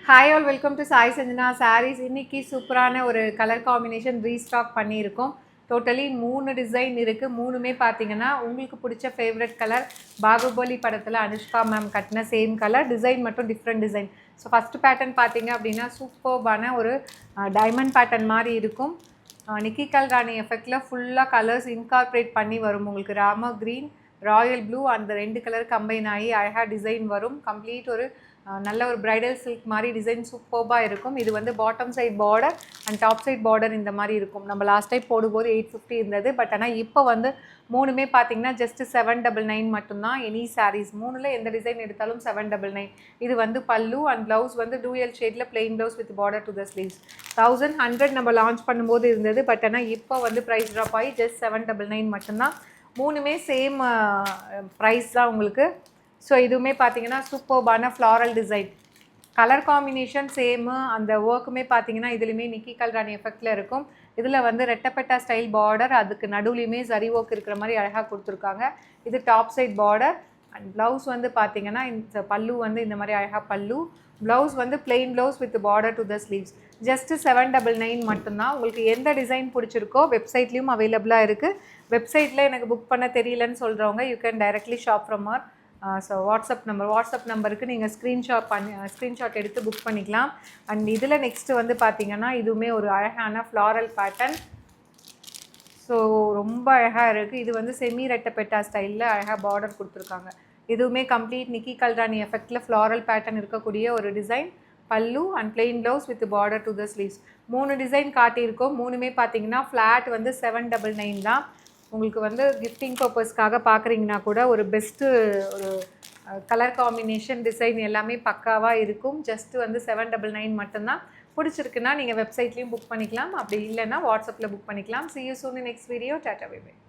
Hi all welcome to Sai Sanjana sarees. இன்றைக்கி சூப்பரான ஒரு கலர் காம்பினேஷன் ரீஸ்டாக் பண்ணியிருக்கோம். டோட்டலி 3 டிசைன் இருக்குது. மூணுமே பார்த்தீங்கன்னா உங்களுக்கு பிடிச்ச ஃபேவரட் கலர். பாகுபலி படத்தில் அனுஷ்கா மேம் கட்டின சேம் கலர், டிசைன் மட்டும் different design. So first pattern பார்த்தீங்க அப்படின்னா சூப்பர்பான ஒரு டைமண்ட் பேட்டர்ன் மாதிரி இருக்கும். நிக்கி கல்ராணி எஃபெக்டில் ஃபுல்லாக கலர்ஸ் இன்கார்பரேட் பண்ணி வரும். உங்களுக்கு ராம க்ரீன், ராயல் ப்ளூ அந்த 2 கலர் கம்பைன் ஆகி அழகாக டிசைன் வரும். கம்ப்ளீட் ஒரு நல்ல ஒரு பிரைடல் சில்க் மாதிரி டிசைன் சூப்பர்பாக இருக்கும். இது வந்து bottom side border and top side border இந்த மாதிரி இருக்கும். நம்ம லாஸ்ட் டைம் போடும்போது 850 இருந்தது. பட் ஆனால் இப்போ வந்து மூணுமே பார்த்தீங்கன்னா ஜஸ்ட் 799 மட்டும்தான். எனி சாரீஸ் மூணில் எந்த டிசைன் எடுத்தாலும் 799. இது வந்து பல்லு அண்ட் ப்ளவுஸ் வந்து டூயல் ஷேடில் plain blouse with border to the sleeves. 1100 நம்ம லான்ச் பண்ணும்போது இருந்தது. பட் ஆனால் இப்போ வந்து ப்ரைஸ் ட்ராப் ஆகி ஜஸ்ட் 799 மட்டும்தான். மூணுமே சேம் ப்ரைஸ் தான் உங்களுக்கு. ஸோ இதுவுமே பார்த்தீங்கன்னா சூப்பர்பான ஃப்ளாரல் டிசைன், கலர் காம்பினேஷன் சேமு. அந்த ஒர்க்குமே பார்த்தீங்கன்னா இதுலேயுமே நிக்கி கல்ராணி எஃபெக்டில் இருக்கும். இதில் வந்து ரெட்டப்பட்டா ஸ்டைல் பார்டர், அதுக்கு நடுவுலையுமே சரி ஒர்க் இருக்கிற மாதிரி அழகாக கொடுத்துருக்காங்க. இது top side border and blouse வந்து பார்த்தீங்கன்னா இந்த பல்லு வந்து இந்த மாதிரி அழகாக பல்லு. ப்ளவுஸ் வந்து plain blouse with border to the sleeves. Just 799 மட்டும்தான். உங்களுக்கு எந்த டிசைன் பிடிச்சிருக்கோ வெப்சைட்லேயும் அவைலபிளாக இருக்குது. வெப்சைட்டில் எனக்கு புக் பண்ண தெரியலன்னு சொல்கிறவங்க you can directly shop from our so WhatsApp நம்பருக்கு நீங்கள் ஸ்க்ரீன்ஷாட் எடுத்து புக் பண்ணிக்கலாம். அண்ட் இதில் நெக்ஸ்ட்டு வந்து பார்த்திங்கன்னா இதுவுமே ஒரு அழகான ஃப்ளாரல் பேட்டர்ன். ஸோ ரொம்ப அழகாக இருக்குது. இது வந்து செமி ரெட்டப்பெட்டா ஸ்டைலில் அழகாக பார்டர் கொடுத்துருக்காங்க. இதுவுமே கம்ப்ளீட் நிக்கி கல்ராணி எஃபெக்டில் ஃப்ளாரல் பேட்டர்ன் இருக்கக்கூடிய ஒரு design. Pallu and plain blouse with border to the sleeves. 3 design காட்டியிருக்கோம். மூணுமே பார்த்தீங்கன்னா ஃப்ளாட் வந்து 799 தான். உங்களுக்கு வந்து கிஃப்டிங் பர்பஸ்க்காக பார்க்குறீங்கன்னா கூட ஒரு பெஸ்ட்டு ஒரு கலர் காம்பினேஷன் டிசைன் எல்லாமே பக்காவாக இருக்கும். ஜஸ்ட்டு வந்து 799 மட்டும்தான். பிடிச்சிருக்குன்னா நீங்கள் வெப்சைட்லேயும் புக் பண்ணிக்கலாம். அப்படி இல்லைன்னா வாட்ஸ்அப்பில் புக் பண்ணிக்கலாம். See you soon in next video. Tata, bye bye.